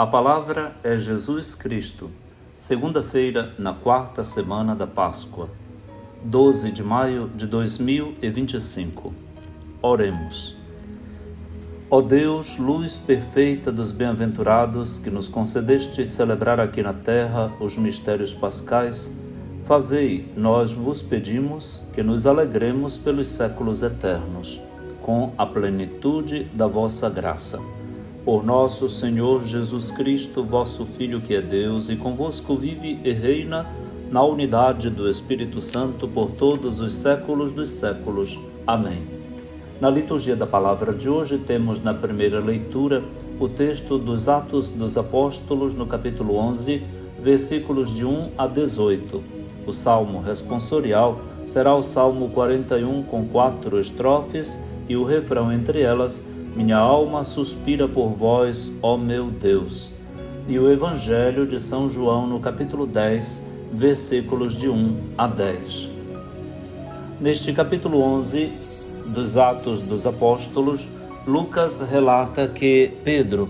A palavra é Jesus Cristo. Segunda-feira, na quarta semana da Páscoa, 12 de maio de 2025. Oremos. Ó Deus, luz perfeita dos bem-aventurados, que nos concedeste celebrar aqui na terra os mistérios pascais, fazei, nós vos pedimos, que nos alegremos pelos séculos eternos, com a plenitude da vossa graça. Por nosso Senhor Jesus Cristo, vosso Filho, que é Deus, e convosco vive e reina na unidade do Espírito Santo por todos os séculos dos séculos. Amém. Na liturgia da palavra de hoje temos na primeira leitura o texto dos Atos dos Apóstolos, no capítulo 11, versículos de 1 a 18. O salmo responsorial será o Salmo 41, com 4 estrofes, e o refrão entre elas: minha alma suspira por vós, ó meu Deus. E o Evangelho de São João, no capítulo 10, versículos de 1 a 10. Neste capítulo 11 dos Atos dos Apóstolos, Lucas relata que Pedro,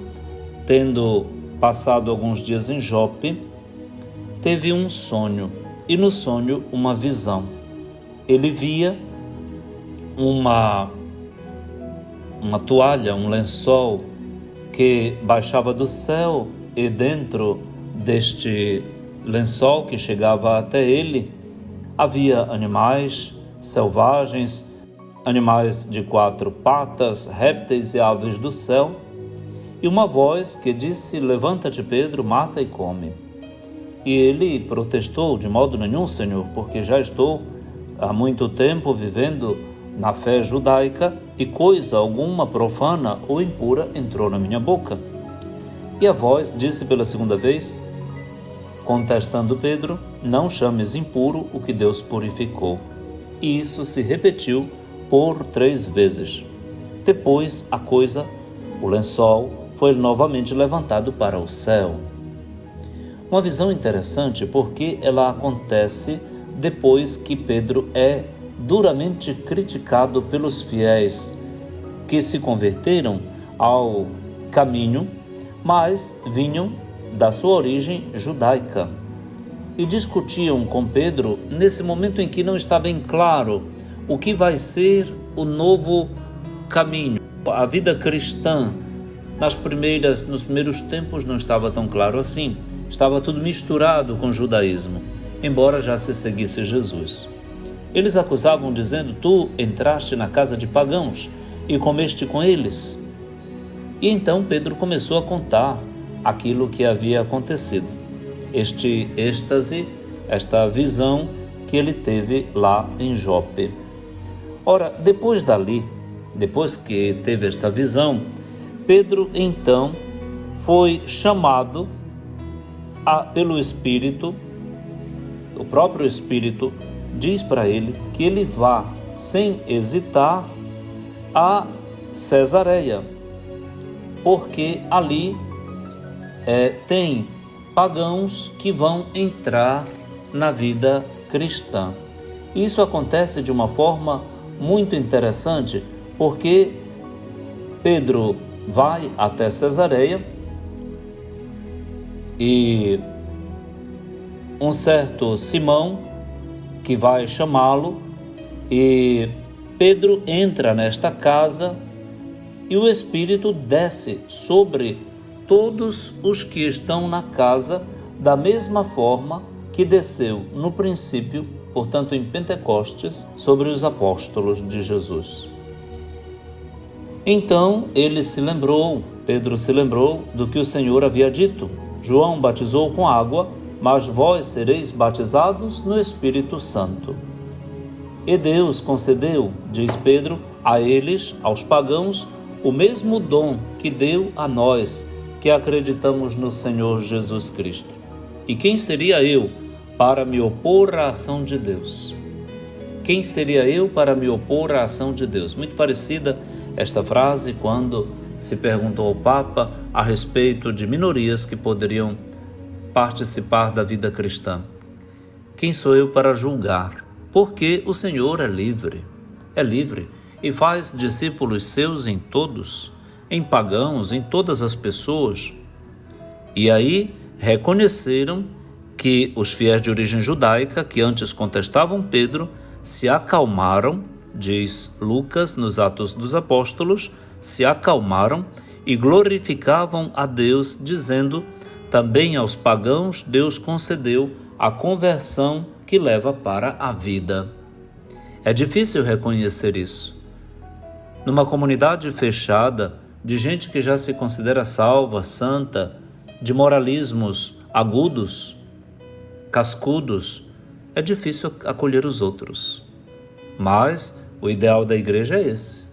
tendo passado alguns dias em Jope, teve um sonho, e no sonho uma visão. Ele via uma toalha, um lençol que baixava do céu, e dentro deste lençol que chegava até ele havia animais selvagens, animais de 4 patas, répteis e aves do céu, e uma voz que disse: levanta-te, Pedro, mata e come. E ele protestou: de modo nenhum, Senhor, porque já estou há muito tempo vivendo na fé judaica, e coisa alguma profana ou impura entrou na minha boca. E a voz disse pela segunda vez, contestando Pedro: não chames impuro o que Deus purificou. E isso se repetiu por 3 vezes. Depois o lençol, foi novamente levantado para o céu. Uma visão interessante, porque ela acontece depois que Pedro é duramente criticado pelos fiéis que se converteram ao caminho, mas vinham da sua origem judaica, e discutiam com Pedro nesse momento em que não está bem claro o que vai ser o novo caminho. A vida cristã nos primeiros tempos não estava tão claro assim, estava tudo misturado com o judaísmo, embora já se seguisse Jesus. Eles acusavam dizendo: tu entraste na casa de pagãos e comeste com eles. E então Pedro começou a contar aquilo que havia acontecido, este êxtase, esta visão que ele teve lá em Jope. Ora, depois que teve esta visão, Pedro então foi chamado pelo Espírito. O próprio Espírito diz para ele que ele vá, sem hesitar, a Cesareia, porque ali tem pagãos que vão entrar na vida cristã. Isso acontece de uma forma muito interessante, porque Pedro vai até Cesareia e um certo Simão que vai chamá-lo, e Pedro entra nesta casa e o Espírito desce sobre todos os que estão na casa, da mesma forma que desceu no princípio, portanto em Pentecostes, sobre os apóstolos de Jesus. Então Pedro se lembrou do que o Senhor havia dito: João batizou com água, mas vós sereis batizados no Espírito Santo. E Deus concedeu, diz Pedro, a eles, aos pagãos, o mesmo dom que deu a nós, que acreditamos no Senhor Jesus Cristo. E quem seria eu para me opor à ação de Deus? Quem seria eu para me opor à ação de Deus? Muito parecida esta frase quando se perguntou ao Papa a respeito de minorias que poderiam participar da vida cristã. Quem sou eu para julgar? Porque o Senhor é livre e faz discípulos seus em todos, em pagãos, em todas as pessoas. E aí reconheceram que os fiéis de origem judaica, que antes contestavam Pedro, se acalmaram, diz Lucas nos Atos dos Apóstolos, se acalmaram e glorificavam a Deus, dizendo: também aos pagãos Deus concedeu a conversão que leva para a vida. É difícil reconhecer isso. Numa comunidade fechada, de gente que já se considera salva, santa, de moralismos agudos, cascudos, é difícil acolher os outros. Mas o ideal da igreja é esse.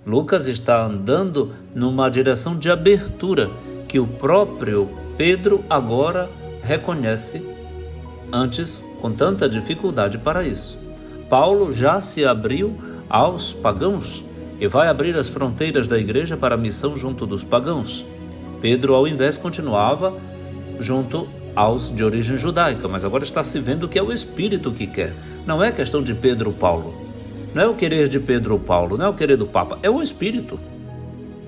Lucas está andando numa direção de abertura que o próprio Pedro agora reconhece, antes com tanta dificuldade para isso. Paulo já se abriu aos pagãos e vai abrir as fronteiras da igreja para a missão junto dos pagãos. Pedro, ao invés, continuava junto aos de origem judaica, mas agora está se vendo que é o Espírito que quer. Não é questão de Pedro ou Paulo. Não é o querer de Pedro ou Paulo, não é o querer do Papa, é o Espírito.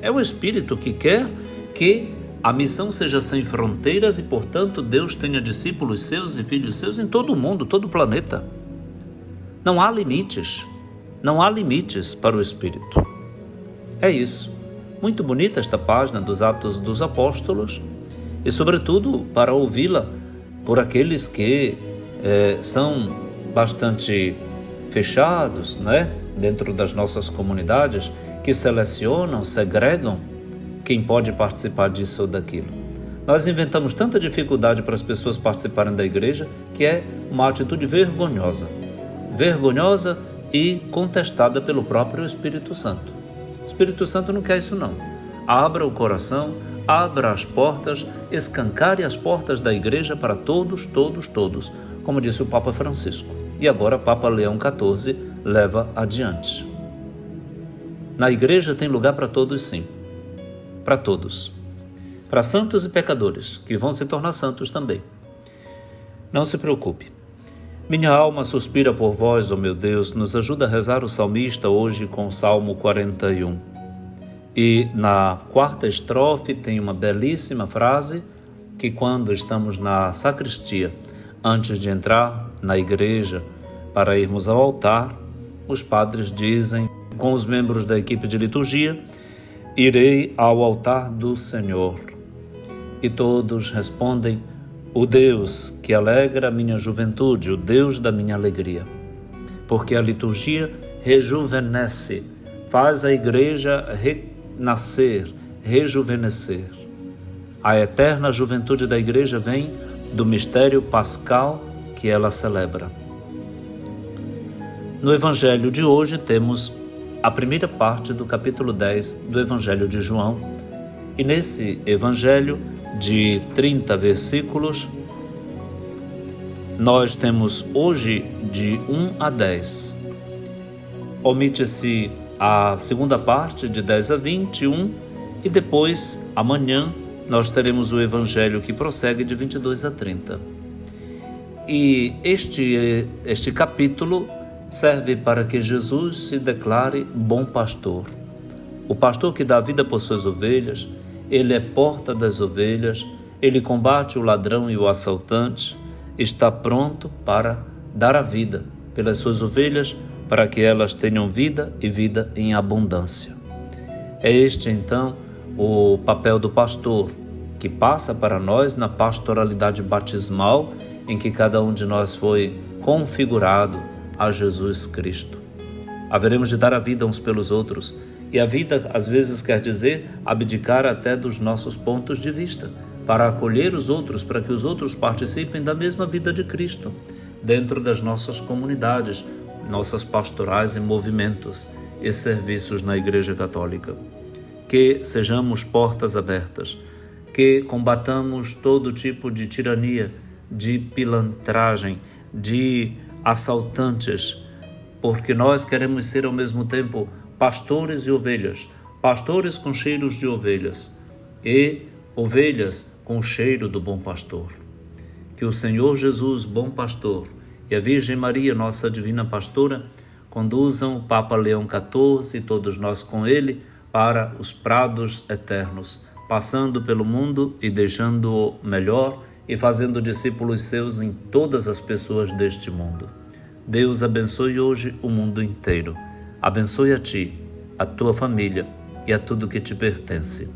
É o Espírito que quer que a missão seja sem fronteiras e, portanto, Deus tenha discípulos seus e filhos seus em todo o mundo, todo o planeta. Não há limites. Não há limites para o Espírito. É isso. Muito bonita esta página dos Atos dos Apóstolos e, sobretudo, para ouvi-la por aqueles que são bastante fechados, né? Dentro das nossas comunidades, que selecionam, segregam quem pode participar disso ou daquilo. Nós inventamos tanta dificuldade para as pessoas participarem da igreja que é uma atitude vergonhosa e contestada pelo próprio Espírito Santo. O Espírito Santo não quer isso não. Abra o coração, abra as portas, escancare as portas da igreja para todos, como disse o Papa Francisco. E agora Papa Leão XIV leva adiante. Na igreja tem lugar para todos, sim. Para todos. Para santos e pecadores, que vão se tornar santos também. Não se preocupe. Minha alma suspira por vós, ó meu Deus, nos ajuda a rezar o salmista hoje com o Salmo 41. E na quarta estrofe tem uma belíssima frase que, quando estamos na sacristia, antes de entrar na igreja para irmos ao altar, os padres dizem com os membros da equipe de liturgia: irei ao altar do Senhor. E todos respondem: o Deus que alegra a minha juventude, o Deus da minha alegria. Porque a liturgia rejuvenesce, faz a igreja renascer, rejuvenescer. A eterna juventude da igreja vem do mistério pascal que ela celebra. No Evangelho de hoje temos a primeira parte do capítulo 10 do Evangelho de João, e nesse Evangelho de 30 versículos, nós temos hoje de 1 a 10. Omite-se a segunda parte de 10 a 21 e depois, amanhã, nós teremos o Evangelho que prossegue de 22 a 30. E este capítulo serve para que Jesus se declare bom pastor. O pastor que dá vida por suas ovelhas, ele é porta das ovelhas, ele combate o ladrão e o assaltante, está pronto para dar a vida pelas suas ovelhas, para que elas tenham vida e vida em abundância. É este, então, o papel do pastor, que passa para nós na pastoralidade batismal, em que cada um de nós foi configurado a Jesus Cristo. Haveremos de dar a vida uns pelos outros, e a vida às vezes quer dizer abdicar até dos nossos pontos de vista, para acolher os outros, para que os outros participem da mesma vida de Cristo, dentro das nossas comunidades, nossas pastorais e movimentos e serviços na Igreja Católica. Que sejamos portas abertas, que combatamos todo tipo de tirania, de pilantragem, de assaltantes, porque nós queremos ser ao mesmo tempo pastores e ovelhas, pastores com cheiros de ovelhas e ovelhas com o cheiro do bom pastor. Que o Senhor Jesus, bom pastor, e a Virgem Maria, nossa divina pastora, conduzam o Papa Leão XIV e todos nós com ele para os prados eternos, passando pelo mundo e deixando-o melhor e fazendo discípulos seus em todas as pessoas deste mundo. Deus abençoe hoje o mundo inteiro. Abençoe a ti, a tua família e a tudo que te pertence.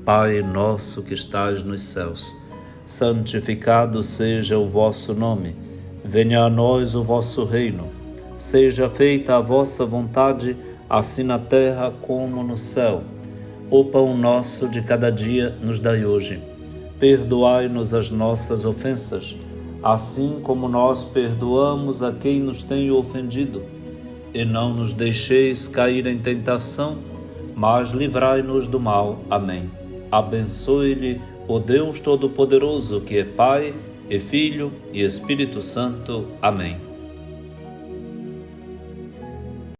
Pai nosso que estás nos céus, santificado seja o vosso nome. Venha a nós o vosso reino. Seja feita a vossa vontade, assim na terra como no céu. O pão nosso de cada dia nos dai hoje. Perdoai-nos as nossas ofensas, assim como nós perdoamos a quem nos tem ofendido. E não nos deixeis cair em tentação, mas livrai-nos do mal. Amém. Abençoe-lhe o Deus Todo-Poderoso, que é Pai, e Filho, e Espírito Santo. Amém.